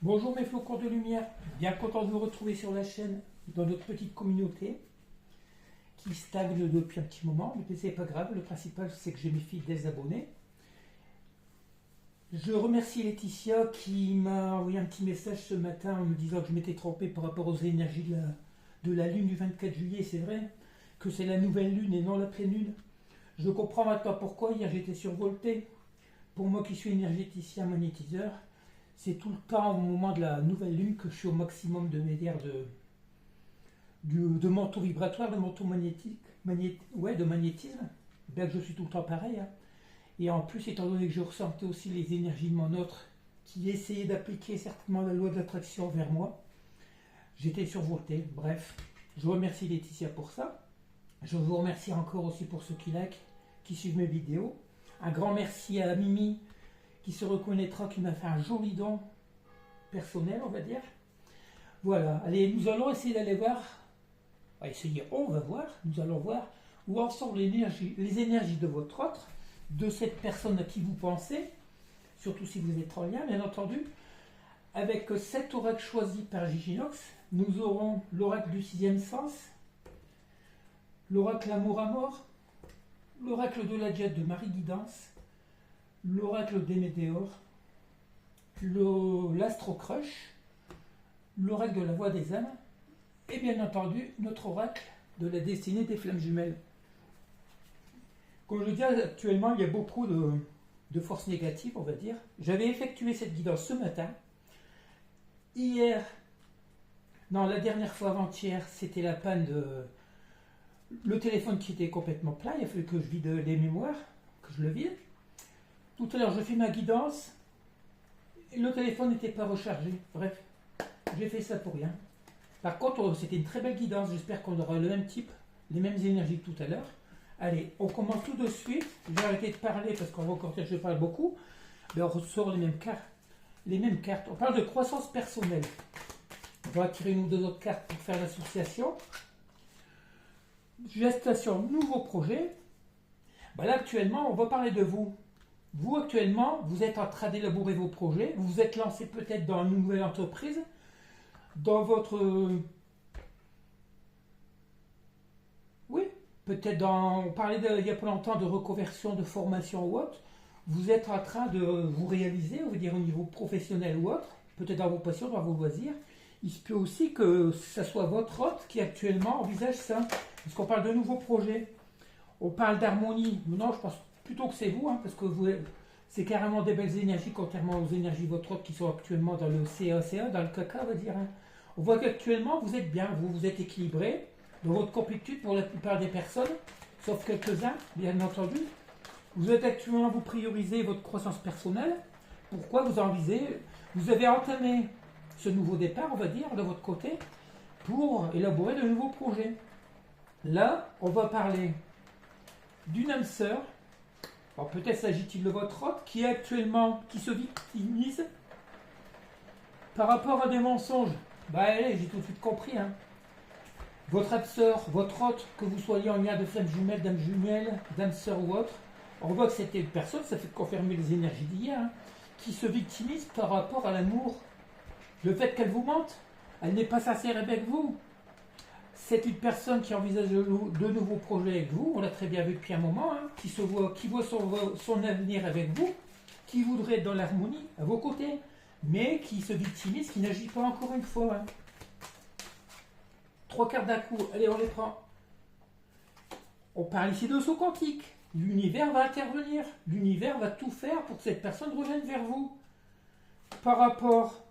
Bonjour mes flocons de lumière, bien content de vous retrouver sur la chaîne, dans notre petite communauté qui stagne depuis un petit moment, mais c'est pas grave, le principal c'est que j'ai mes fidèles abonnés. Je remercie Laetitia qui m'a envoyé un petit message ce matin en me disant que je m'étais trompé par rapport aux énergies de la lune du 24 juillet, c'est vrai que c'est la nouvelle lune et non la pleine lune. Je comprends maintenant pourquoi, hier j'étais survolté. Pour moi qui suis énergéticien magnétiseur, c'est tout le temps au moment de la nouvelle lune que je suis au maximum de mes airs de manteau vibratoire, de manteau magnétique, de magnétisme. Bien que je suis tout le temps pareil. Hein. Et en plus, étant donné que je ressentais aussi les énergies de mon autre qui essayait d'appliquer certainement la loi de l'attraction vers moi, j'étais survolté. Bref, je remercie Laetitia pour ça. Je vous remercie encore aussi pour ceux qui like, qui suivent mes vidéos. Un grand merci à Mimi qui se reconnaîtra, qui m'a fait un joli don personnel, on va dire. Voilà, allez, nous allons essayer d'aller voir, on va voir, nous allons voir où en sont les énergies de votre autre, de cette personne à qui vous pensez, surtout si vous êtes en lien, bien entendu. Avec 7 oracles choisis par Giginox, nous aurons l'oracle du sixième sens, l'oracle amour à mort, l'oracle de la jet de Marie Guidance, l'oracle des météores, l'astro crush, l'oracle de la voix des âmes, et bien entendu notre oracle de la destinée des flammes jumelles. Comme je dis, actuellement il y a beaucoup de forces négatives, on va dire. J'avais effectué cette guidance ce matin. Hier, non, la dernière fois avant-hier, c'était la panne de le téléphone qui était complètement plein. Il a fallu que je vide les mémoires, que je le vide. Tout à l'heure, je fais ma guidance et le téléphone n'était pas rechargé. Bref, j'ai fait ça pour rien. Par contre, c'était une très belle guidance. J'espère qu'on aura le même type, les mêmes énergies que tout à l'heure. Allez, on commence tout de suite. J'ai arrêté de parler parce qu'en recortage, je parle beaucoup. Mais on ressort les mêmes cartes. On parle de croissance personnelle. On va tirer une ou deux autres cartes pour faire l'association. Gestation, nouveau projet. Ben là, actuellement, on va parler de vous. Vous, actuellement, vous êtes en train d'élaborer vos projets. Vous vous êtes lancé peut-être dans une nouvelle entreprise. Dans votre... Oui, peut-être dans... On parlait il n'y a pas longtemps de reconversion, de formation ou autre. Vous êtes en train de vous réaliser, on va dire au niveau professionnel ou autre. Peut-être dans vos passions, dans vos loisirs. Il se peut aussi que ce soit votre hôte qui actuellement envisage ça. Parce qu'on parle de nouveaux projets. On parle d'harmonie. Non, je pense plutôt que c'est vous, hein, parce que c'est carrément des belles énergies, contrairement aux énergies de votre hôte qui sont actuellement dans le CACA, dans le caca, on va dire. Hein. On voit qu'actuellement, vous êtes bien, vous êtes équilibré dans votre complétude pour la plupart des personnes, sauf quelques-uns, bien entendu. Vous êtes actuellement, vous priorisez votre croissance personnelle. Pourquoi vous avez entamé ce nouveau départ, on va dire, de votre côté, pour élaborer de nouveaux projets. Là, on va parler d'une âme sœur. Alors peut-être s'agit-il de votre hôte qui se victimise par rapport à des mensonges. Bah allez, j'ai tout de suite compris. Hein. Votre âme sœur, votre hôte, que vous soyez en lien de flamme jumelle, d'âme sœur ou autre, on voit que c'était une personne, ça fait confirmer les énergies d'hier, hein, qui se victimise par rapport à l'amour. Le fait qu'elle vous mente, elle n'est pas sincère avec vous. C'est une personne qui envisage de nouveaux projets avec vous, on l'a très bien vu depuis un moment, hein, qui voit son avenir avec vous, qui voudrait être dans l'harmonie à vos côtés, mais qui se victimise, qui n'agit pas encore une fois. Hein. 3 cartes d'un coup, allez on les prend. On parle ici de saut quantique. L'univers va intervenir, l'univers va tout faire pour que cette personne revienne vers vous. Par rapport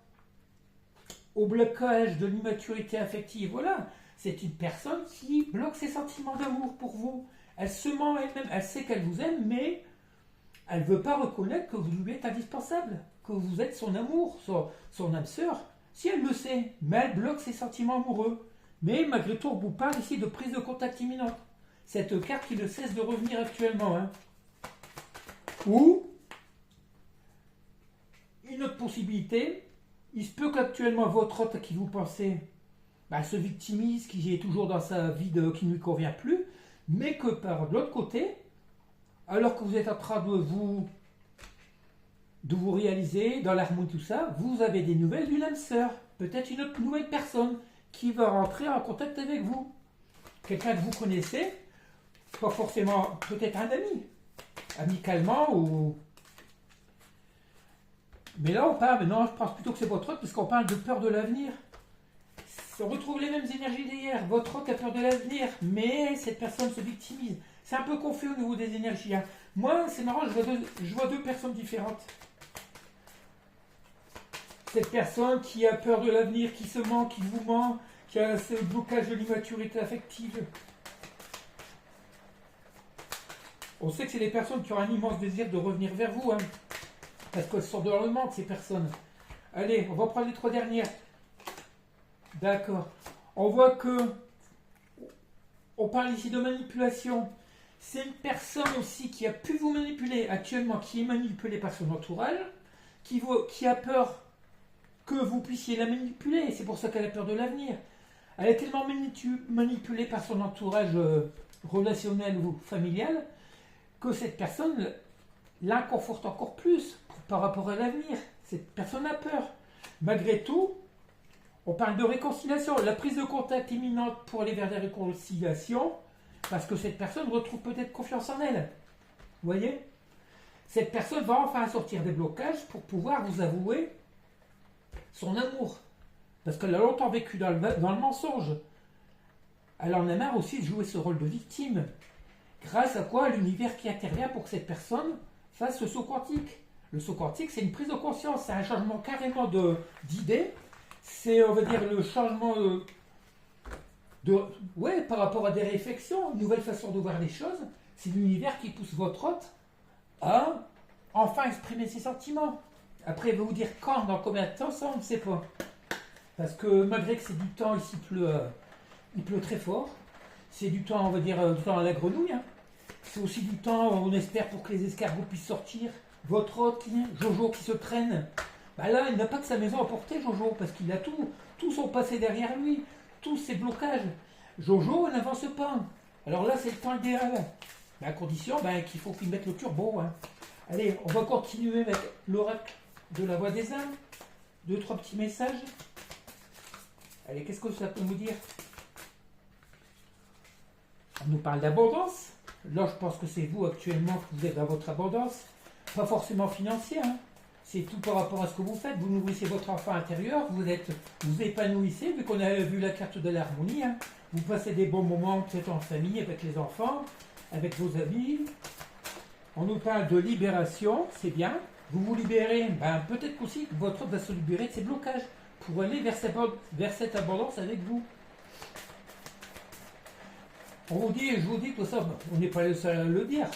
au blocage de l'immaturité affective, voilà. C'est une personne qui bloque ses sentiments d'amour pour vous. Elle se ment elle-même, elle sait qu'elle vous aime, mais elle ne veut pas reconnaître que vous lui êtes indispensable, que vous êtes son amour, son âme sœur. Si elle le sait, mais elle bloque ses sentiments amoureux. Mais malgré tout, on vous parle ici de prise de contact imminente. Cette carte qui ne cesse de revenir actuellement. Hein. Ou, une autre possibilité, il se peut qu'actuellement votre hôte à qui vous pensez se victimise, qui est toujours dans sa vie qui ne lui convient plus, mais que par l'autre côté, alors que vous êtes en train de vous de vous réaliser dans l'harmonie, tout ça, vous avez des nouvelles d'une âme sœur, peut-être une autre nouvelle personne qui va rentrer en contact avec vous. Quelqu'un que vous connaissez, pas forcément, peut-être un ami, amicalement ou... Mais là, on parle, non, je pense plutôt que c'est votre hôte, parce qu'on parle de peur de l'avenir. On retrouve les mêmes énergies d'hier. Votre hôte a peur de l'avenir, mais cette personne se victimise. C'est un peu confus au niveau des énergies. Hein. Moi, c'est marrant, je vois deux personnes différentes. Cette personne qui a peur de l'avenir, qui se ment, qui vous ment, qui a ce blocage de l'immaturité affective. On sait que c'est des personnes qui ont un immense désir de revenir vers vous, hein, parce qu'elles sont dans le manque, ces personnes. Allez, on va prendre les trois dernières. D'accord. On voit que on parle ici de manipulation. C'est une personne aussi qui a pu vous manipuler actuellement, qui est manipulée par son entourage, qui a peur que vous puissiez la manipuler. C'est pour ça qu'elle a peur de l'avenir. Elle est tellement manipulée par son entourage relationnel ou familial que cette personne l'inconforte encore plus par rapport à l'avenir. Cette personne a peur. Malgré tout, on parle de réconciliation, la prise de contact imminente pour aller vers des réconciliations, parce que cette personne retrouve peut-être confiance en elle. Vous voyez? Cette personne va enfin sortir des blocages pour pouvoir vous avouer son amour. Parce qu'elle a longtemps vécu dans le mensonge. Elle en a marre aussi de jouer ce rôle de victime. Grâce à quoi? L'univers qui intervient pour que cette personne fasse le saut quantique. Le saut quantique, c'est une prise de conscience, c'est un changement carrément d'idée. C'est, on va dire, le changement par rapport à des réflexions, une nouvelle façon de voir les choses. C'est l'univers qui pousse votre hôte à enfin exprimer ses sentiments. Après, il va vous dire quand, dans combien de temps, ça, on ne sait pas. Parce que malgré que c'est du temps, ici il pleut très fort. C'est du temps, on va dire, du temps à la grenouille. Hein. C'est aussi du temps, on espère, pour que les escargots puissent sortir. Votre hôte, Jojo, qui se traîne. Bah là, il n'a pas que sa maison à porter, Jojo, parce qu'il a tout son passé derrière lui, tous ses blocages. Jojo n'avance pas. Alors là, c'est le temps idéal. Mais à condition qu'il faut qu'il mette le turbo. Hein. Allez, on va continuer avec l'oracle de la voix des âmes. 2-3 petits messages. Allez, qu'est-ce que ça peut nous dire? On nous parle d'abondance. Là, je pense que c'est vous actuellement que vous êtes dans votre abondance. Pas forcément financière. Hein. C'est tout par rapport à ce que vous faites. Vous nourrissez votre enfant intérieur, vous épanouissez, vu qu'on a vu la carte de l'harmonie. Hein. Vous passez des bons moments, peut-être en famille, avec les enfants, avec vos amis. On nous parle de libération, c'est bien. Vous vous libérez, peut-être qu'aussi votre hôte va se libérer de ses blocages pour aller vers cette abondance avec vous. Je vous dis tout ça, on n'est pas le seul à le dire.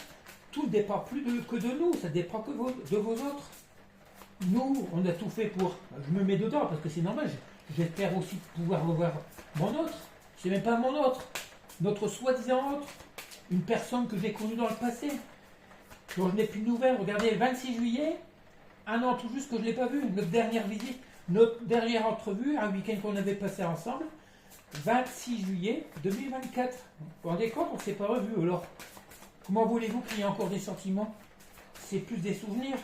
Tout ne dépend plus que de nous, ça dépend que de vos autres. Nous, on a tout fait pour... Je me mets dedans parce que c'est normal. J'espère aussi pouvoir revoir mon autre. C'est même pas mon autre. Notre soi-disant autre. Une personne que j'ai connue dans le passé. Dont je n'ai plus de nouvelles. Regardez, le 26 juillet, un an tout juste que je ne l'ai pas vu. Notre dernière visite, notre dernière entrevue, un week-end qu'on avait passé ensemble. 26 juillet 2024. Vous vous rendez compte, on ne s'est pas revu. Alors, comment voulez-vous qu'il y ait encore des sentiments? C'est plus des souvenirs.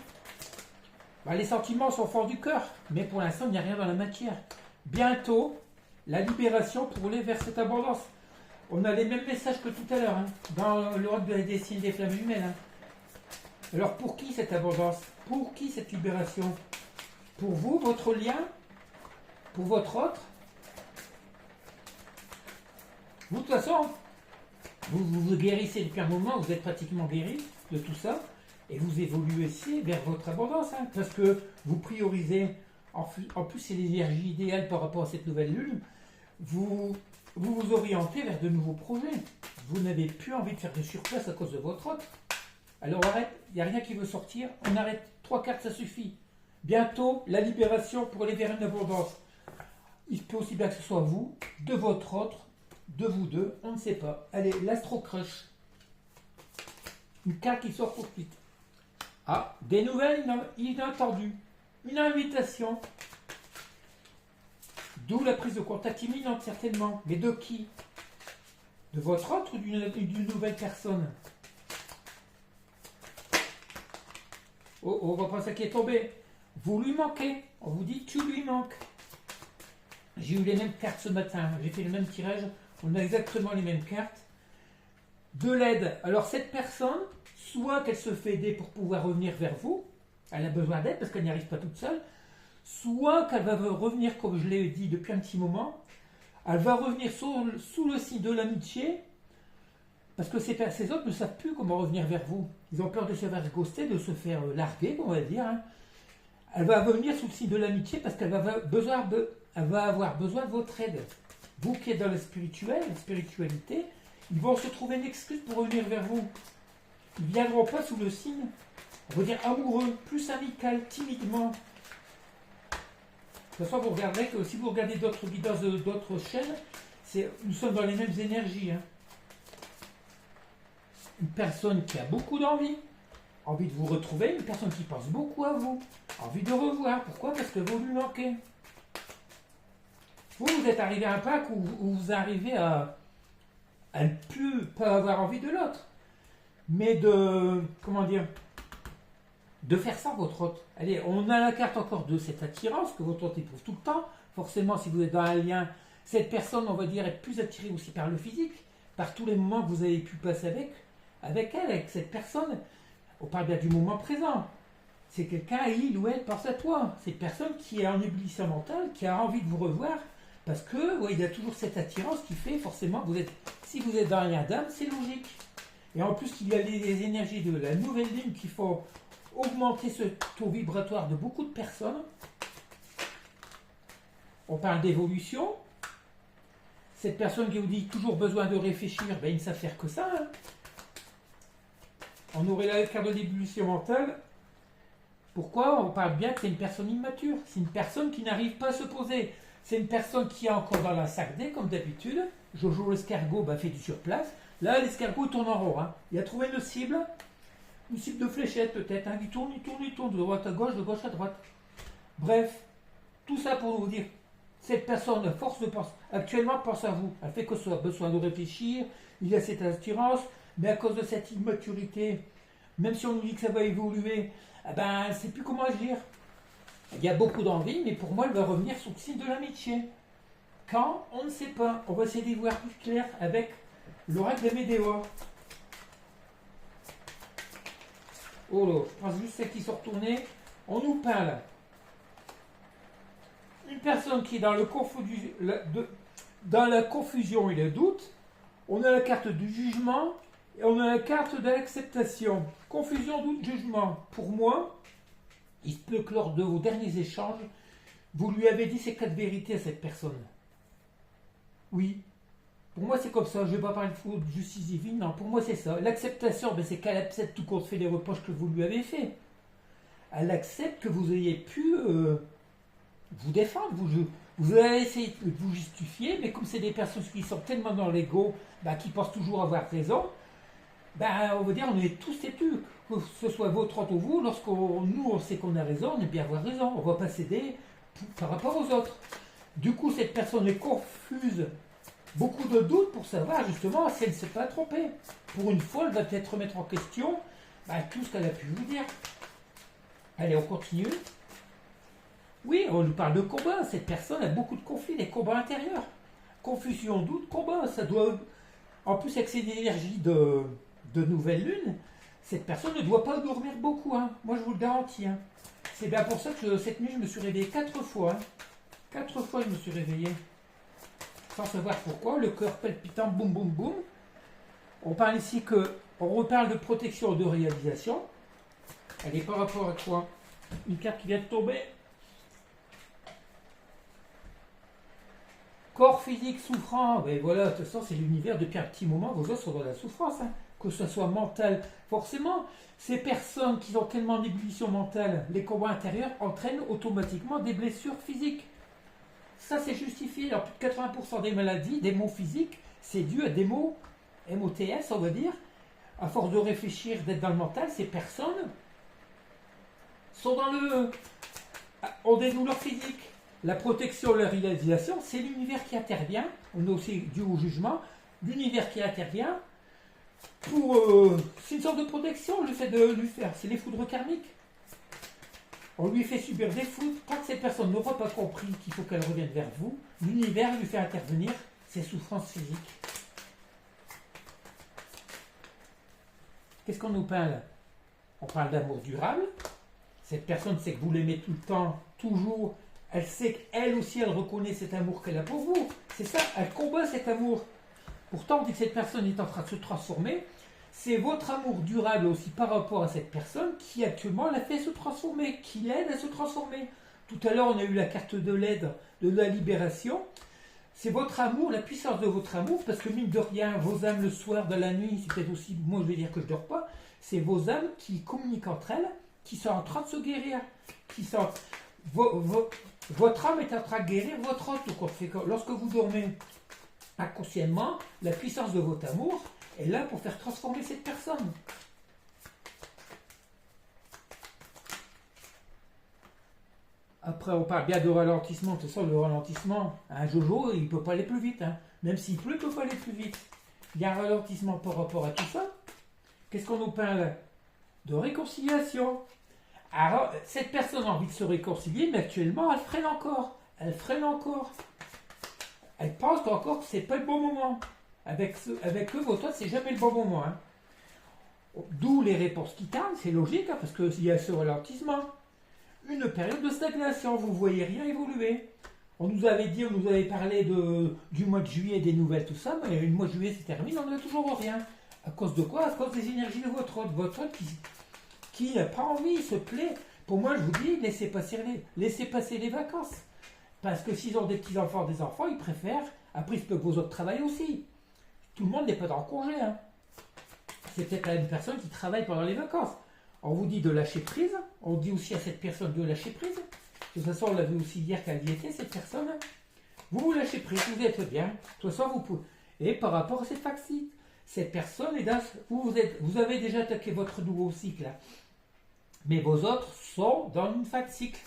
Les sentiments sont forts du cœur, mais pour l'instant, il n'y a rien dans la matière. Bientôt, la libération pour aller vers cette abondance. On a les mêmes messages que tout à l'heure, hein, dans l'Europe des signes des flammes humaines. Hein. Alors, pour qui cette abondance? Pour qui cette libération? Pour vous, votre lien? Pour votre autre? Vous, de toute façon, vous guérissez depuis un moment, vous êtes pratiquement guéri de tout ça. Et vous évoluez aussi vers votre abondance, hein, parce que vous priorisez, en plus c'est l'énergie idéale par rapport à cette nouvelle lune, vous orientez vers de nouveaux projets. Vous n'avez plus envie de faire de surplace à cause de votre hôte. Alors arrête, il n'y a rien qui veut sortir, on arrête, 3 cartes ça suffit. Bientôt, la libération pour aller vers une abondance. Il peut aussi bien que ce soit vous, de votre autre, de vous deux, on ne sait pas. Allez, l'Astro Crush. Une carte qui sort tout de suite. Ah, des nouvelles inattendues. Une invitation. D'où la prise de contact imminente, certainement. Mais de qui? De votre autre ou d'une nouvelle personne? On va prendre ça qui est tombé. Vous lui manquez. On vous dit tu lui manques. J'ai eu les mêmes cartes ce matin. J'ai fait le même tirage. On a exactement les mêmes cartes. De l'aide. Alors cette personne, soit qu'elle se fait aider pour pouvoir revenir vers vous. Elle a besoin d'aide parce qu'elle n'y arrive pas toute seule. Soit qu'elle va revenir, comme je l'ai dit depuis un petit moment. Elle va revenir sous le signe de l'amitié. Parce que ces autres ne savent plus comment revenir vers vous. Ils ont peur de se faire ghoster, de se faire larguer, on va dire. Hein. Elle va venir sous le signe de l'amitié parce qu'elle va avoir besoin de votre aide. Vous qui êtes dans le spirituel, la spiritualité, ils vont se trouver une excuse pour revenir vers vous. Ils ne viendront pas sous le signe, on va dire amoureux, plus amical, timidement. De toute façon, vous regarderez que si vous regardez d'autres guidances d'autres chaînes, nous sommes dans les mêmes énergies. Hein. Une personne qui a beaucoup d'envie, envie de vous retrouver, une personne qui pense beaucoup à vous, envie de revoir. Pourquoi? Parce que vous lui manquez. Vous êtes arrivé à un pack où vous arrivez à ne plus pas avoir envie de l'autre, mais de faire ça votre hôte. Allez, on a la carte encore de cette attirance que votre hôte éprouve tout le temps. Forcément, si vous êtes dans un lien, cette personne, on va dire, est plus attirée aussi par le physique, par tous les moments que vous avez pu passer avec elle, avec cette personne. On parle bien du moment présent. C'est quelqu'un, il ou elle pense à toi. C'est une personne qui est en ébullition mentale, qui a envie de vous revoir, parce que il y a toujours cette attirance qui fait forcément que si vous êtes dans un lien d'âme, c'est logique. Et en plus, il y a les énergies de la nouvelle lune qui font augmenter ce taux vibratoire de beaucoup de personnes. On parle d'évolution. Cette personne qui vous dit toujours besoin de réfléchir, il ne savent faire que ça. Hein. On aurait la carte de l'ébullition mentale. Pourquoi? On parle bien que c'est une personne immature. C'est une personne qui n'arrive pas à se poser. C'est une personne qui est encore dans la sac D, comme d'habitude. Jojo l'escargot fait du surplace. Là, l'escargot tourne en rond. Hein. Il a trouvé une cible de fléchette peut-être. Hein. Il tourne, de droite à gauche, de gauche à droite. Bref, tout ça pour vous dire, cette personne, à force de penser, actuellement pense à vous. Elle fait que ce soit besoin de réfléchir. Il y a cette assurance, mais à cause de cette immaturité, même si on nous dit que ça va évoluer, elle ne sait plus comment agir. Il y a beaucoup d'envie, mais pour moi, elle va revenir sous le signe de l'amitié. Quand? On ne sait pas. On va essayer d'y voir plus clair avec l'oracle de Médéor. Oh là, je pense juste celles qui sont retournées. On nous parle une personne qui est dans la confusion et le doute. On a la carte du jugement et on a la carte de l'acceptation. Confusion, doute, jugement. Pour moi, il se peut que lors de vos derniers échanges, vous lui avez dit ces 4 vérités à cette personne. Oui. Pour moi, c'est comme ça. Je ne vais pas parler de justice divine. Non, pour moi, c'est ça. L'acceptation, c'est qu'elle accepte tout compte fait les reproches que vous lui avez faits. Elle accepte que vous ayez pu vous défendre. Vous avez essayé de vous justifier, mais comme c'est des personnes qui sont tellement dans l'ego, qui pensent toujours avoir raison, on va dire on est tous têtus. Que ce soit votre hôte ou vous, on sait qu'on a raison, on est bien avoir raison. On ne va pas céder par rapport aux autres. Du coup, cette personne est confuse. Beaucoup de doutes pour savoir justement si elle ne s'est pas trompée. Pour une fois, elle va peut-être remettre en question tout ce qu'elle a pu vous dire. Allez, on continue. Oui, on nous parle de combat. Cette personne a beaucoup de conflits, des combats intérieurs. Confusion, doute, combat. Ça doit. En plus, avec ces énergies de nouvelle lune, cette personne ne doit pas dormir beaucoup. Hein. Moi, je vous le garantis. Hein. C'est bien pour ça que cette nuit, je me suis réveillé 4 fois. Hein. 4 fois, je me suis réveillé. Sans savoir pourquoi, le cœur palpitant, boum, boum, boum. On parle ici on reparle de protection et de réalisation. Elle est par rapport à quoi? Une carte qui vient de tomber. Corps physique souffrant. Ben voilà, de toute façon, c'est l'univers depuis un petit moment. Vos os sont dans la souffrance. Hein. Que ce soit mental. Forcément, ces personnes qui ont tellement d'ébullition mentale, les combats intérieurs entraînent automatiquement des blessures physiques. Ça, c'est justifié. Alors, plus de 80% des maladies, des maux physiques, c'est dû à des maux MOTS, on va dire. À force de réfléchir, d'être dans le mental, ces personnes ont des douleurs physiques. La protection, la réalisation, c'est l'univers qui intervient. On est aussi dû au jugement. L'univers qui intervient c'est une sorte de protection, le fait de lui faire. C'est les foudres karmiques. On lui fait subir des fautes. Tant que cette personne n'aura pas compris qu'il faut qu'elle revienne vers vous, l'univers lui fait intervenir ses souffrances physiques. Qu'est-ce qu'on nous parle? On parle d'amour durable. Cette personne sait que vous l'aimez tout le temps, toujours. Elle sait qu'elle aussi, elle reconnaît cet amour qu'elle a pour vous. C'est ça, elle combat cet amour. Pourtant, on dit que cette personne est en train de se transformer. C'est votre amour durable aussi par rapport à cette personne qui actuellement la fait se transformer, qui l'aide à se transformer. Tout à l'heure, on a eu la carte de l'aide, de la libération. C'est votre amour, la puissance de votre amour, parce que mine de rien, vos âmes le soir, de la nuit, c'est peut-être aussi, moi je vais dire que je ne dors pas, c'est vos âmes qui communiquent entre elles, qui sont en train de se guérir, qui sont... Votre âme est en train de guérir votre autre. Lorsque vous dormez inconsciemment, la puissance de votre amour est là pour faire transformer cette personne. Après, on parle bien de ralentissement. De toute façon, le ralentissement, un Jojo, il ne peut pas aller plus vite. Hein. Même s'il pleut, il ne peut pas aller plus vite. Il y a un ralentissement par rapport à tout ça. Qu'est-ce qu'on nous parle? De réconciliation. Alors, cette personne a envie de se réconcilier, mais actuellement, elle freine encore. Elle freine encore. Elle pense encore que ce n'est pas le bon moment. Avec eux, votre c'est jamais le bon moment. Hein. D'où les réponses qui tardent, c'est logique, hein, parce qu'il y a ce ralentissement. Une période de stagnation, vous ne voyez rien évoluer. On nous avait parlé du mois de juillet, des nouvelles, tout ça, mais le mois de juillet c'est terminé, on n'a toujours rien. À cause de quoi? À cause des énergies de votre autre qui n'a pas envie, il se plaît. Pour moi, je vous dis, laissez passer les vacances. Parce que s'ils ont des petits-enfants, des enfants, ils préfèrent. Après, il se peut que vos autres travaillent aussi. Tout le monde n'est pas dans le congé. Hein. C'est peut-être une personne qui travaille pendant les vacances. On vous dit de lâcher prise. On dit aussi à cette personne de lâcher prise. De toute façon, on l'a vu aussi hier qu'elle y était, cette personne. Vous lâchez prise, vous êtes bien. De toute façon, vous pouvez. Et par rapport à cette faxite, cette personne est dans. Vous avez déjà attaqué votre nouveau cycle. Là. Mais vos autres sont dans une fin de cycle.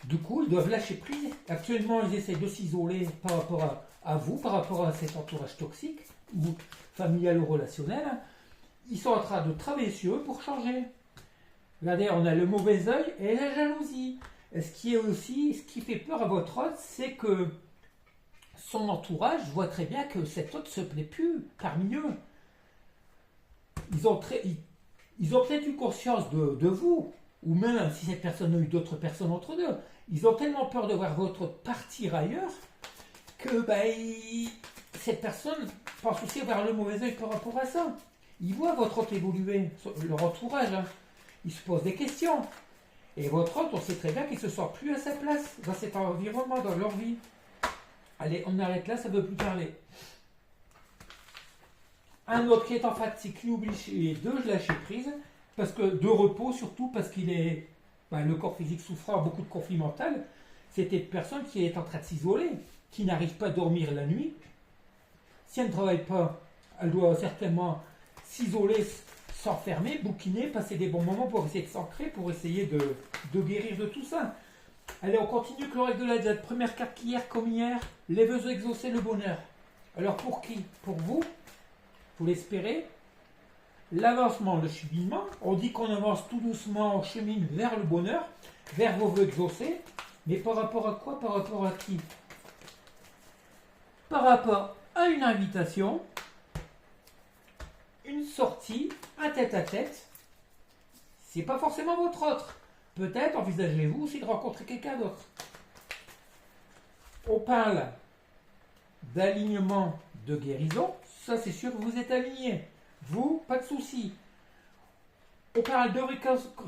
Du coup, ils doivent lâcher prise. Actuellement, ils essaient de s'isoler par rapport à vous, par rapport à cet entourage toxique, ou familial ou relationnel. Ils sont en train de travailler sur eux pour changer. Regardez, on a le mauvais œil et la jalousie. Et ce qui fait peur à votre hôte, c'est que son entourage voit très bien que cet hôte ne se plaît plus parmi eux. Ils ont peut-être eu conscience de vous, ou même si cette personne a eu d'autres personnes entre deux. Ils ont tellement peur de voir votre partir ailleurs que cette personne pense aussi avoir le mauvais œil par rapport à ça. Ils voient votre hôte évoluer, leur entourage. Hein. Ils se posent des questions. Et votre hôte, on sait très bien qu'il ne se sent plus à sa place dans cet environnement, dans leur vie. Allez, on arrête là, ça ne veut plus parler. Un autre qui est en fatigue, qui oublie de lâcher prise, parce que de repos surtout, parce qu'il est le corps physique souffrant, beaucoup de conflits mentaux. C'était une personne qui est en train de s'isoler, qui n'arrive pas à dormir la nuit. Si elle ne travaille pas, elle doit certainement s'isoler, s'enfermer, bouquiner, passer des bons moments pour essayer de s'ancrer, pour essayer de guérir de tout ça. Allez, on continue avec l'oracle de la date. Première carte qu'hier comme hier, les vœux exaucés, le bonheur. Alors pour qui? Pour vous? Vous l'espérez? L'avancement, le cheminement. On dit qu'on avance tout doucement, on chemine vers le bonheur, vers vos vœux exaucés. Mais par rapport à quoi? Par rapport à qui? Par rapport à une invitation, une sortie, un tête-à-tête. C'est pas forcément votre autre. Peut-être envisagez-vous aussi de rencontrer quelqu'un d'autre. On parle d'alignement, de guérison. Ça, c'est sûr que vous êtes aligné. Vous, pas de souci. On parle de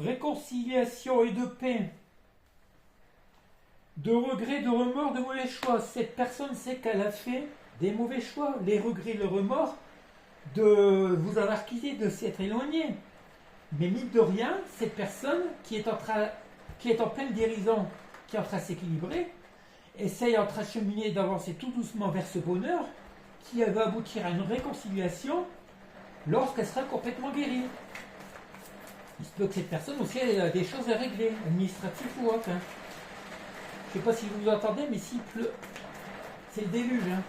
réconciliation et de paix. De regrets, de remords, de mauvais choix. Cette personne sait qu'elle a fait des mauvais choix. Les regrets, le remords de vous avoir quitté, de s'être éloigné. Mais mine de rien, cette personne qui est en pleine guérison, qui est en train de s'équilibrer, essaye en train de cheminer, d'avancer tout doucement vers ce bonheur, qui va aboutir à une réconciliation lorsqu'elle sera complètement guérie. Il se peut que cette personne aussi ait des choses à régler, administratives ou autres. Hein. Je ne sais pas si vous entendez, mais s'il pleut, c'est le déluge. Hein.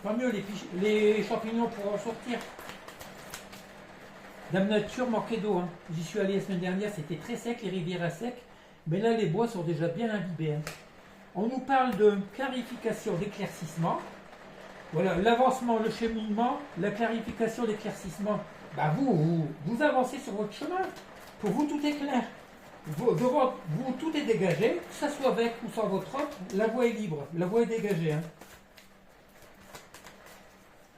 Tant mieux, les champignons pourront sortir. Dame Nature manquait d'eau. Hein. J'y suis allé la semaine dernière, c'était très sec, les rivières à sec. Mais là, les bois sont déjà bien imbibés. Hein. On nous parle de clarification, d'éclaircissement. Voilà, l'avancement, le cheminement, la clarification, l'éclaircissement. Bah vous avancez sur votre chemin. Pour vous, tout est clair. Devant vous, tout est dégagé, que ce soit avec ou sans votre autre, la voie est libre, la voie est dégagée. Hein.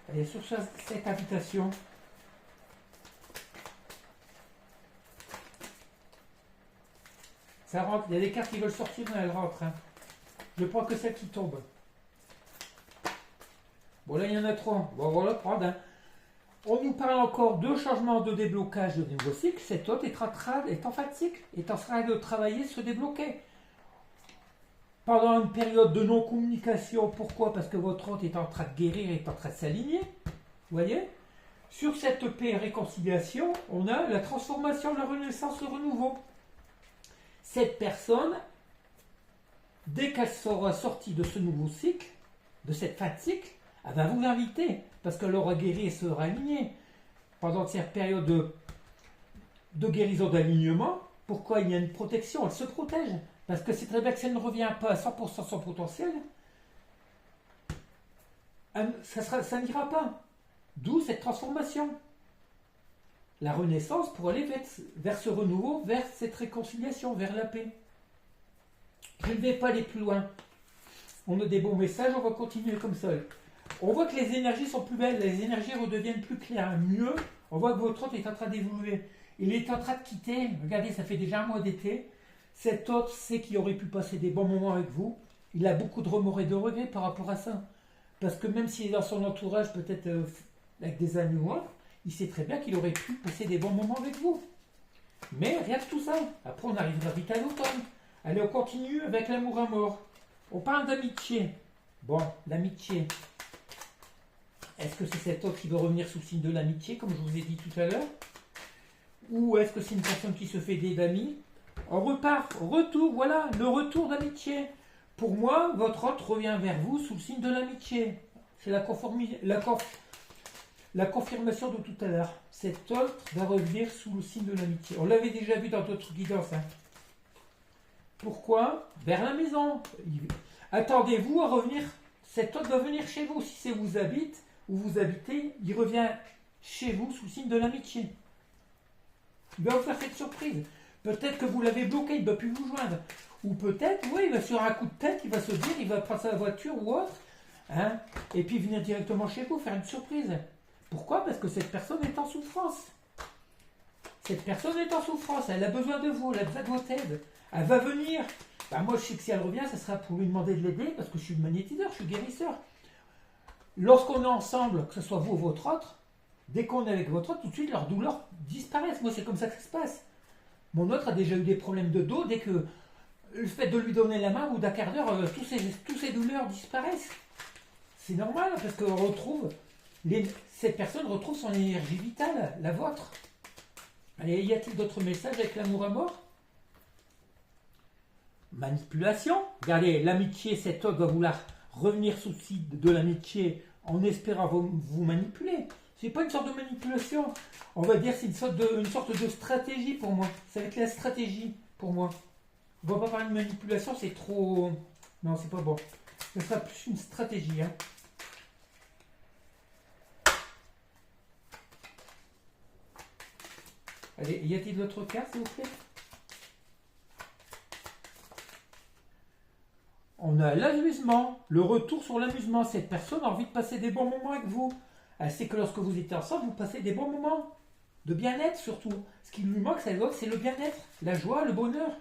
Allez, sur cette invitation, ça rentre, il y a des cartes qui veulent sortir, mais elles rentrent. Hein. Je prends que celles qui tombent. Bon, là, il y en a trois. Bon, voilà, prendre. Hein. On nous parle encore de changement de déblocage de nouveau cycle. Cet hôte est en fatigue, est en train de travailler, se débloquer. Pendant une période de non-communication, pourquoi? Parce que votre hôte est en train de guérir, est en train de s'aligner. Vous voyez? Sur cette paix et réconciliation, on a la transformation, la renaissance, le renouveau. Cette personne, dès qu'elle sera sortie de ce nouveau cycle, de cette fatigue, elle va vous inviter, parce qu'elle aura guéri et sera alignée. Pendant cette période de guérison d'alignement, pourquoi il y a une protection? Elle se protège. Parce que c'est très bien que si elle ne revient pas à 100% son potentiel, ça n'ira pas. D'où cette transformation. La renaissance pour aller vers ce renouveau, vers cette réconciliation, vers la paix. Je ne vais pas aller plus loin. On a des bons messages, on va continuer comme ça. On voit que les énergies sont plus belles, les énergies redeviennent plus claires, mieux. On voit que votre hôte est en train d'évoluer. Il est en train de quitter, regardez, ça fait déjà un mois d'été. Cet hôte sait qu'il aurait pu passer des bons moments avec vous. Il a beaucoup de remords et de regrets par rapport à ça. Parce que même s'il est dans son entourage, peut-être avec des amis ou autres, il sait très bien qu'il aurait pu passer des bons moments avec vous. Mais rien de tout ça. Après, on arrivera vite à l'automne. Allez, on continue avec l'amour à mort. On parle d'amitié. Bon, l'amitié. Est-ce que c'est cet hôte qui veut revenir sous le signe de l'amitié, comme je vous ai dit tout à l'heure? Ou est-ce que c'est une personne qui se fait des d'amis? On repart, retour, voilà, le retour d'amitié. Pour moi, votre hôte revient vers vous sous le signe de l'amitié. C'est la confirmation de tout à l'heure. Cet hôte va revenir sous le signe de l'amitié. On l'avait déjà vu dans d'autres guidances. Hein. Pourquoi? Vers la maison. Attendez-vous à revenir. Cet hôte va venir chez vous. Si c'est vous habite ou vous habitez, il revient chez vous sous le signe de l'amitié. Il va vous faire cette surprise. Peut-être que vous l'avez bloqué, il ne va plus vous joindre. Ou peut-être, oui, il va sur un coup de tête, il va se dire, il va prendre sa voiture ou autre, hein, et puis venir directement chez vous, faire une surprise. Pourquoi? Parce que cette personne est en souffrance. Cette personne est en souffrance, elle a besoin de vous, elle a besoin de votre aide. Elle va venir. Ben moi, je sais que si elle revient, ça sera pour lui demander de l'aider, parce que je suis magnétiseur, je suis guérisseur. Lorsqu'on est ensemble, que ce soit vous ou votre autre, dès qu'on est avec votre autre, tout de suite, leurs douleurs disparaissent. Moi, c'est comme ça que ça se passe. Mon autre a déjà eu des problèmes de dos, dès que le fait de lui donner la main, au bout d'un quart d'heure, tous ces douleurs disparaissent. C'est normal, parce que cette personne retrouve son énergie vitale, la vôtre. Allez, y a-t-il d'autres messages avec l'amour à mort? Manipulation. Regardez, l'amitié, cet homme va vouloir revenir sous le site de l'amitié en espérant vous manipuler. C'est pas une sorte de manipulation. On va dire que c'est une sorte de stratégie pour moi. Ça va être la stratégie pour moi. On va pas parler de manipulation, c'est trop... Non, c'est pas bon. Ce sera plus une stratégie. Hein. Allez, y a-t-il d'autres cartes, s'il vous plaît? On a l'amusement, le retour sur l'amusement. Cette personne a envie de passer des bons moments avec vous. Elle sait que lorsque vous étiez ensemble, vous passez des bons moments. De bien-être surtout. Ce qui lui manque, c'est le bien-être, la joie, le bonheur.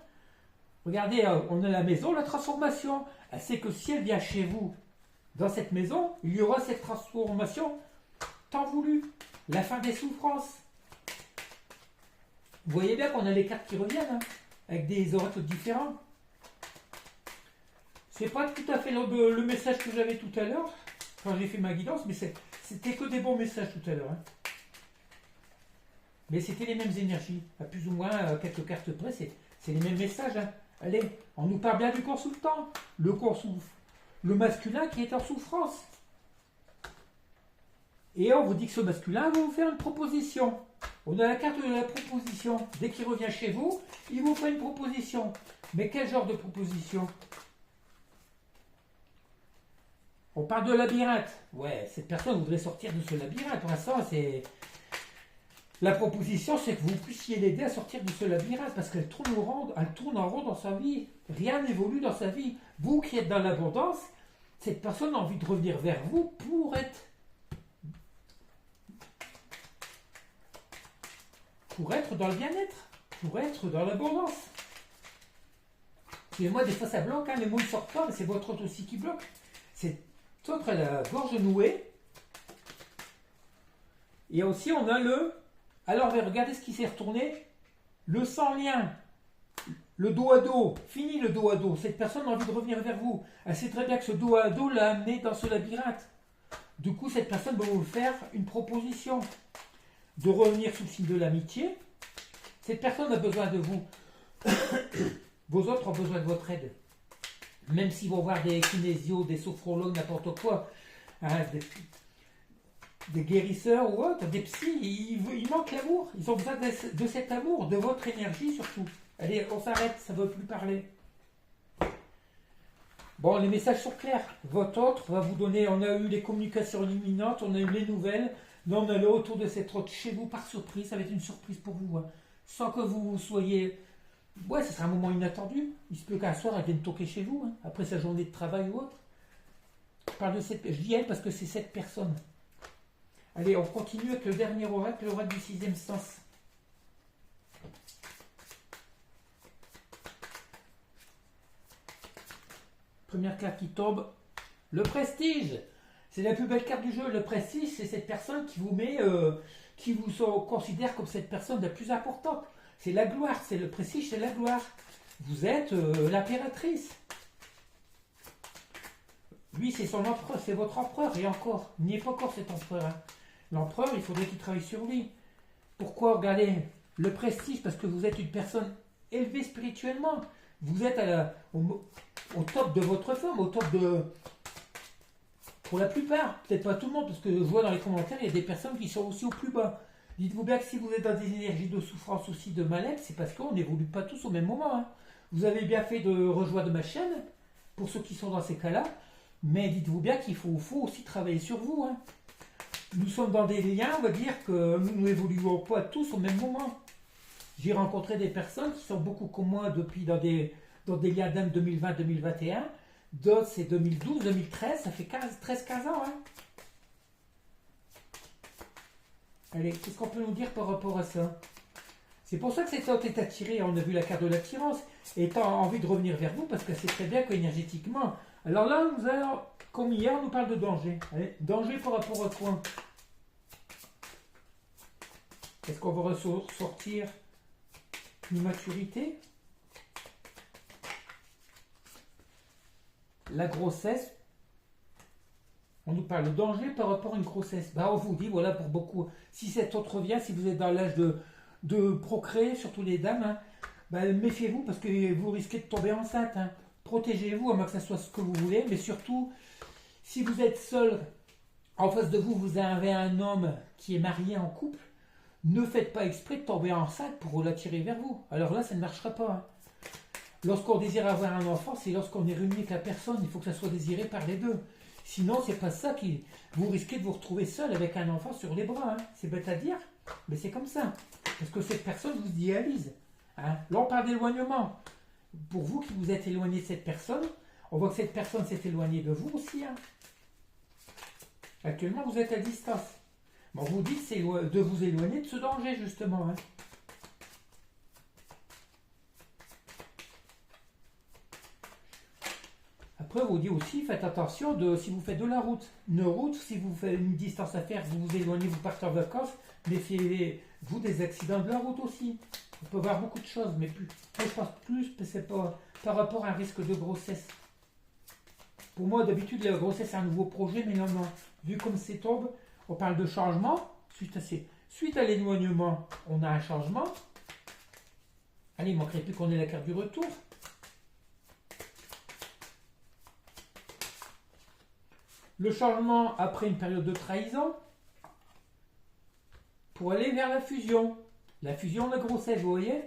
Regardez, on a la maison, la transformation. Elle sait que si elle vient chez vous, dans cette maison, il y aura cette transformation tant voulue. La fin des souffrances. Vous voyez bien qu'on a les cartes qui reviennent, hein, avec des oracles différents. C'est pas tout à fait le message que j'avais tout à l'heure, quand j'ai fait ma guidance, mais c'était que des bons messages tout à l'heure. Hein. Mais c'était les mêmes énergies, à plus ou moins quelques cartes près, c'est les mêmes messages. Hein. Allez, on nous parle bien du consultant, le masculin qui est en souffrance. Et on vous dit que ce masculin va vous faire une proposition. On a la carte de la proposition. Dès qu'il revient chez vous, il vous fait une proposition. Mais quel genre de proposition? On parle de labyrinthe. Ouais, cette personne voudrait sortir de ce labyrinthe. Pour l'instant, c'est... La proposition, c'est que vous puissiez l'aider à sortir de ce labyrinthe parce qu'elle tourne en rond dans sa vie. Rien n'évolue dans sa vie. Vous qui êtes dans l'abondance, cette personne a envie de revenir vers vous pour être dans le bien-être, pour être dans l'abondance. Et moi, des fois, ça bloque, hein, les mots ne sortent pas, mais c'est votre autre aussi qui bloque. C'est autre à la gorge nouée. Et aussi, on a le... Alors, regardez ce qui s'est retourné. Le sans lien. Le dos à dos. Fini le dos à dos. Cette personne a envie de revenir vers vous. Elle sait très bien que ce dos à dos l'a amené dans ce labyrinthe. Du coup, cette personne va vous faire une proposition de revenir sous le signe de l'amitié. Cette personne a besoin de vous. Vos autres ont besoin de votre aide. Même s'ils vont voir des kinésios, des sophrologues, n'importe quoi, hein, des guérisseurs ou autres, des psys, il manque l'amour. Ils ont besoin de cet amour, de votre énergie surtout. Allez, on s'arrête, ça ne veut plus parler. Bon, les messages sont clairs. Votre autre va vous donner, on a eu les communications imminentes, on a eu les nouvelles. Là, on a le retour de cette autre chez vous par surprise. Ça va être une surprise pour vous. Hein. Sans que vous soyez... Ouais, ce sera un moment inattendu. Il se peut qu'un soir, elle vienne toquer chez vous, hein, après sa journée de travail ou autre. Je parle de cette... Je dis elle parce que c'est cette personne. Allez, on continue avec le dernier oracle, l'oracle du sixième sens. Première carte qui tombe, le prestige. C'est la plus belle carte du jeu. Le prestige, c'est cette personne qui vous met, qui vous considère comme cette personne la plus importante. C'est la gloire, c'est le prestige, c'est la gloire. Vous êtes l'impératrice. Lui, c'est son empereur, c'est votre empereur. Et encore, il n'y est pas encore cet empereur. Hein. L'empereur, il faudrait qu'il travaille sur lui. Pourquoi? Regardez, le prestige, parce que vous êtes une personne élevée spirituellement. Vous êtes au top de votre forme, au top de... Pour la plupart, peut-être pas tout le monde, parce que je vois dans les commentaires, il y a des personnes qui sont aussi au plus bas. Dites-vous bien que si vous êtes dans des énergies de souffrance aussi, de mal-être, c'est parce qu'on n'évolue pas tous au même moment. Hein. Vous avez bien fait de rejoindre ma chaîne, pour ceux qui sont dans ces cas-là, mais dites-vous bien qu'il faut aussi travailler sur vous. Hein. Nous sommes dans des liens, on va dire que nous n'évoluons pas tous au même moment. J'ai rencontré des personnes qui sont beaucoup comme moi depuis dans des liens d'âme 2020-2021. D'autres, c'est 2012-2013, ça fait 13-15 ans. Hein. Allez, qu'est-ce qu'on peut nous dire par rapport à ça? C'est pour ça que cette autre est attirée, on a vu la carte de l'attirance, et a envie de revenir vers vous, parce qu'elle sait très bien qu'énergétiquement... Alors là, nous allons, comme hier, on nous parle de danger. Allez, danger par rapport à quoi? Est-ce qu'on va ressortir l'immaturité? La grossesse, on nous parle de danger par rapport à une grossesse. On vous dit, voilà, pour beaucoup, si cet autre revient, si vous êtes dans l'âge de procréer, surtout les dames, hein, méfiez-vous parce que vous risquez de tomber enceinte. Hein. Protégez-vous, à moins que ça soit ce que vous voulez, mais surtout, si vous êtes seul, en face de vous, vous avez un homme qui est marié en couple, ne faites pas exprès de tomber enceinte pour l'attirer vers vous. Alors là, ça ne marchera pas. Hein. Lorsqu'on désire avoir un enfant, c'est lorsqu'on est réuni avec la personne. Il faut que ça soit désiré par les deux. Sinon, c'est pas ça qui... Vous risquez de vous retrouver seul avec un enfant sur les bras. Hein. C'est bête à dire, mais c'est comme ça. Parce que cette personne vous idéalise. Hein. Là, on parle d'éloignement. Pour vous qui vous êtes éloigné de cette personne, on voit que cette personne s'est éloignée de vous aussi. Hein. Actuellement, vous êtes à distance. Bon, vous dites c'est de vous éloigner de ce danger, justement. Hein. Après, on vous dit aussi, faites attention si vous faites de la route. Une route, si vous faites une distance à faire, vous vous éloignez, vous partez en vacances, méfiez-vous des accidents de la route aussi. On peut voir beaucoup de choses, mais je pense plus que c'est pas par rapport à un risque de grossesse. Pour moi, d'habitude, la grossesse, c'est un nouveau projet, mais non. Vu comme c'est tombe, on parle de changement. Suite à l'éloignement, on a un changement. Allez, il ne manquerait plus qu'on ait la carte du retour. Le changement après une période de trahison. pour aller vers la fusion. La fusion, la grossesse, vous voyez?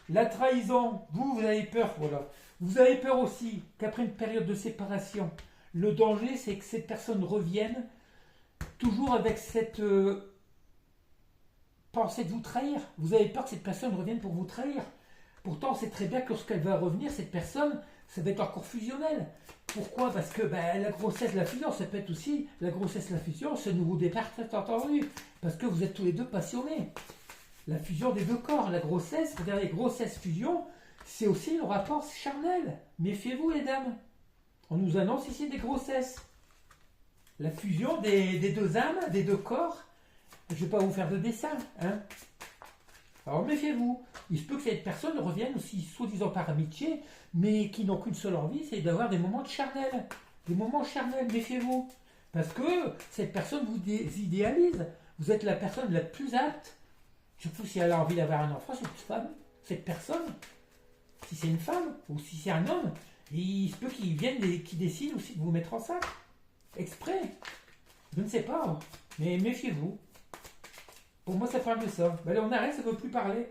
La trahison, vous avez peur, voilà. Vous avez peur aussi qu'après une période de séparation, le danger, c'est que cette personne revienne toujours avec cette pensée de vous trahir. Vous avez peur que cette personne revienne pour vous trahir. Pourtant, on sait très bien que lorsqu'elle va revenir, cette personne, ça va être encore fusionnel. Pourquoi? Parce que la grossesse, la fusion, ça peut être aussi la grossesse, la fusion, ce nouveau départ très entendu. Parce que vous êtes tous les deux passionnés. La fusion des deux corps, la grossesse, regardez, grossesse, fusion, c'est aussi le rapport charnel. Méfiez-vous, les dames. On nous annonce ici des grossesses. La fusion des deux âmes, des deux corps. Je ne vais pas vous faire de dessin. Hein. Alors méfiez-vous. Il se peut que cette personne revienne aussi, soi-disant par amitié, mais qui n'ont qu'une seule envie, c'est d'avoir des moments de charnel. Des moments charnels, méfiez-vous. Parce que cette personne vous idéalise. Vous êtes la personne la plus apte. Surtout si elle a envie d'avoir un enfant, cette personne. Si c'est une femme ou si c'est un homme, il se peut qu'il vienne et qu'il décide aussi de vous mettre en sac. Exprès. Je ne sais pas. Mais méfiez-vous. Pour moi, ça parle de ça. Ben là, on arrête, ça ne veut plus parler.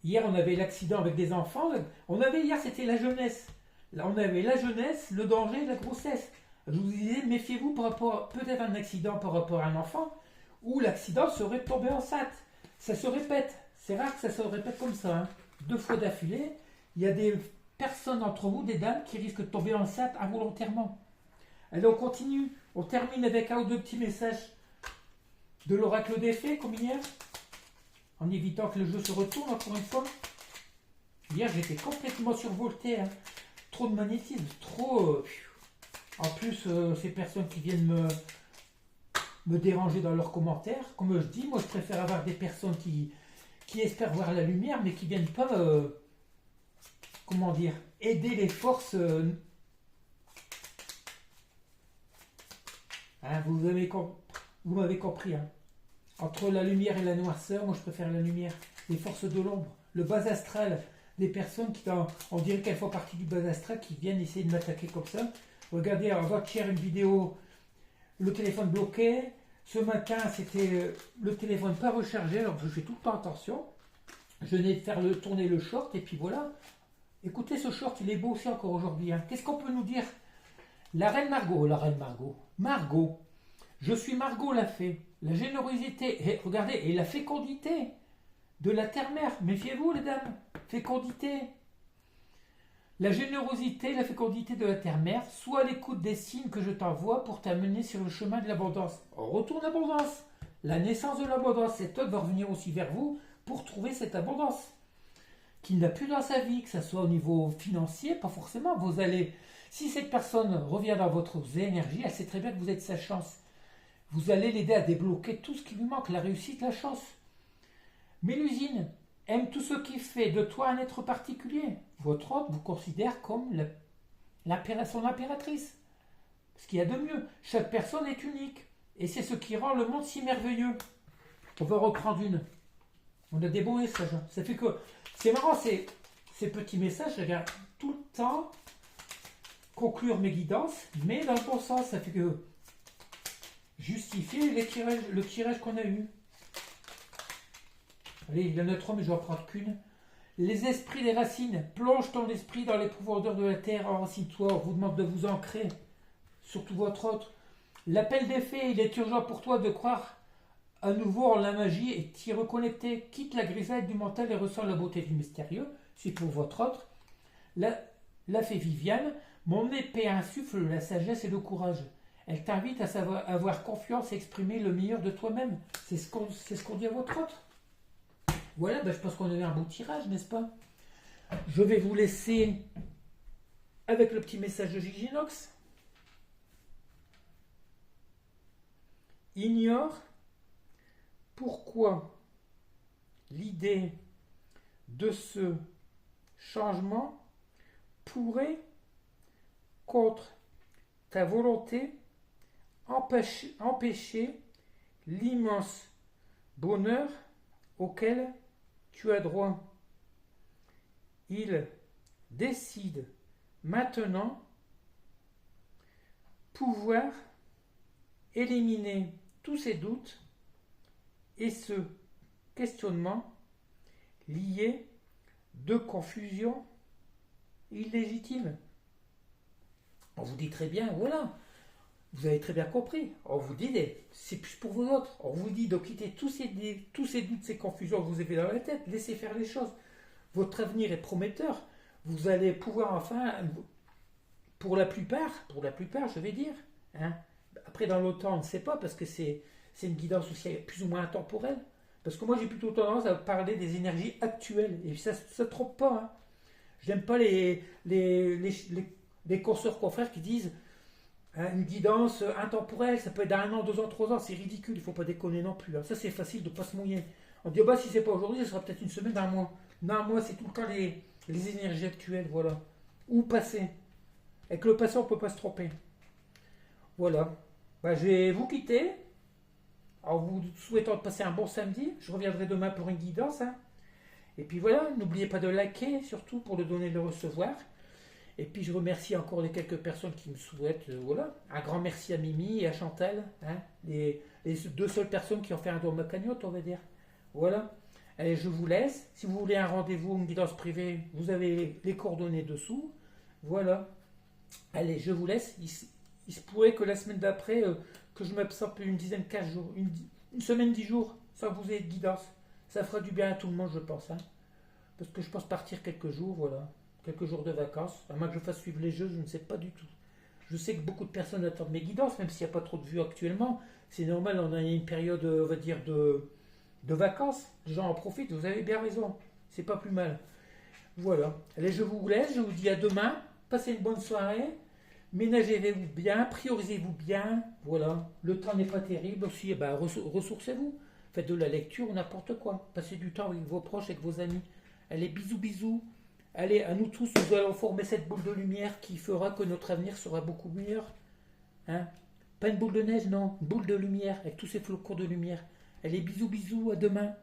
Hier, on avait l'accident avec des enfants. Hier, c'était la jeunesse. Là, on avait la jeunesse, le danger, la grossesse. Je vous disais, méfiez-vous par rapport peut-être à un accident par rapport à un enfant, ou l'accident serait tombé enceinte. Ça se répète. C'est rare que ça se répète comme ça. Hein. 2 fois d'affilée, il y a des personnes entre vous, des dames, qui risquent de tomber enceinte involontairement. Allez, on continue. On termine avec un ou deux petits messages de l'oracle des fées, comme hier, en évitant que le jeu se retourne encore une fois. Hier, j'étais complètement survolté. Hein. Trop de magnétisme, trop... En plus, ces personnes qui viennent me déranger dans leurs commentaires, comme je dis, moi je préfère avoir des personnes qui espèrent voir la lumière, mais qui ne viennent pas, comment dire, aider les forces... Hein, vous m'avez compris. Hein. Entre la lumière et la noirceur, moi je préfère la lumière. Les forces de l'ombre, le bas astral, des personnes qui, on dirait qu'elles font partie du bas astral, qui viennent essayer de m'attaquer comme ça. Regardez, on va share une vidéo, le téléphone bloqué. Ce matin, c'était le téléphone pas rechargé, alors je fais tout le temps attention. Je venais de faire tourner le short, et puis voilà. Écoutez, ce short, il est beau aussi encore aujourd'hui. Hein. Qu'est-ce qu'on peut nous dire? La reine Margot, Margot, je suis Margot la fée. La générosité, et regardez, et la fécondité de la terre-mère. Méfiez-vous, les dames. Fécondité. La générosité, la fécondité de la terre-mère, sois à l'écoute des signes que je t'envoie pour t'amener sur le chemin de l'abondance. Retourne l'abondance. La naissance de l'abondance, cet homme va revenir aussi vers vous pour trouver cette abondance qu'il n'a plus dans sa vie, que ce soit au niveau financier, pas forcément. Vous allez, si cette personne revient dans votre énergie, elle sait très bien que vous êtes sa chance. Vous allez l'aider à débloquer tout ce qui lui manque, la réussite, la chance. Mélusine aime tout ce qui fait de toi un être particulier. Votre hôte vous considère comme son impératrice. Ce qu'il y a de mieux. Chaque personne est unique. Et c'est ce qui rend le monde si merveilleux. On va reprendre une. On a des beaux messages. Ça fait que... C'est marrant, ces petits messages, je regarde tout le temps conclure mes guidances, mais dans le bon sens. Ça fait que... Justifier le tirage qu'on a eu. Allez, il y en a 3, mais je vais en prendre qu'une. Les esprits des racines. Plonge ton esprit dans les profondeurs de la terre. Enracine-toi. On vous demande de vous ancrer. Surtout votre autre. L'appel des fées. Il est urgent pour toi de croire à nouveau en la magie et t'y reconnecter. Quitte la grisaille du mental et ressens la beauté du mystérieux. C'est pour votre autre. La fée Viviane. Mon épée insuffle la sagesse et le courage. Elle t'invite à avoir confiance et exprimer le meilleur de toi-même. C'est ce qu'on dit à votre autre. Voilà, je pense qu'on a eu un bon tirage, n'est-ce pas? Je vais vous laisser avec le petit message de Giginox. Ignore pourquoi l'idée de ce changement pourrait, contre ta volonté, empêcher l'immense bonheur auquel tu as droit. Il décide maintenant pouvoir éliminer tous ses doutes et ce questionnement lié de confusion illégitime. On vous dit très bien, voilà, vous avez très bien compris. On vous dit, c'est plus pour vous autres. On vous dit de quitter tous ces doutes, ces confusions que vous avez dans la tête. Laissez faire les choses. Votre avenir est prometteur. Vous allez pouvoir enfin, pour la plupart, je vais dire. Hein. Après, dans l'autre temps, on ne sait pas parce que c'est une guidance aussi plus ou moins intemporelle. Parce que moi, j'ai plutôt tendance à parler des énergies actuelles. Et ça ne trompe pas. Hein. Je n'aime pas les consoeurs confrères qui disent hein, une guidance intemporelle, ça peut être d'un an, 2 ans, 3 ans. C'est ridicule, il ne faut pas déconner non plus. Hein. Ça, c'est facile de ne pas se mouiller. On dit, oh bah, si c'est pas aujourd'hui, ce sera peut-être une semaine, un mois. Non, moi, c'est tout le temps les énergies actuelles, voilà. Ou passées. Avec le passé, on ne peut pas se tromper. Voilà. Bah, je vais vous quitter. En vous souhaitant de passer un bon samedi. Je reviendrai demain pour une guidance. Hein. Et puis voilà, n'oubliez pas de liker, surtout pour le donner et le recevoir. Et puis je remercie encore les quelques personnes qui me souhaitent. Voilà. Un grand merci à Mimi et à Chantal. Hein, les 2 seules personnes qui ont fait un don de ma cagnotte, on va dire. Voilà. Allez, je vous laisse. Si vous voulez un rendez-vous, une guidance privée, vous avez les coordonnées dessous. Voilà. Allez, je vous laisse. Il se pourrait que la semaine d'après, que je m'absente une dizaine, 15 jours, une semaine, 10 jours, sans vous ayez de guidance. Ça fera du bien à tout le monde, je pense. Hein. Parce que je pense partir quelques jours, voilà. Quelques jours de vacances. À moins que je fasse suivre les jeux, je ne sais pas du tout. Je sais que beaucoup de personnes attendent mes guidances, même s'il n'y a pas trop de vues actuellement. C'est normal, on a une période, on va dire, de vacances. Les gens en profitent, vous avez bien raison. C'est pas plus mal. Voilà. Allez, je vous laisse, je vous dis à demain. Passez une bonne soirée. Ménagez-vous bien, priorisez-vous bien. Voilà. Le temps n'est pas terrible aussi. Eh ben, ressourcez-vous. Faites de la lecture ou n'importe quoi. Passez du temps avec vos proches, avec vos amis. Allez, bisous, bisous. Allez, à nous tous, nous allons former cette boule de lumière qui fera que notre avenir sera beaucoup meilleur. Hein? Pas une boule de neige, non. Une boule de lumière avec tous ces flocons de lumière. Allez, bisous, bisous. À demain.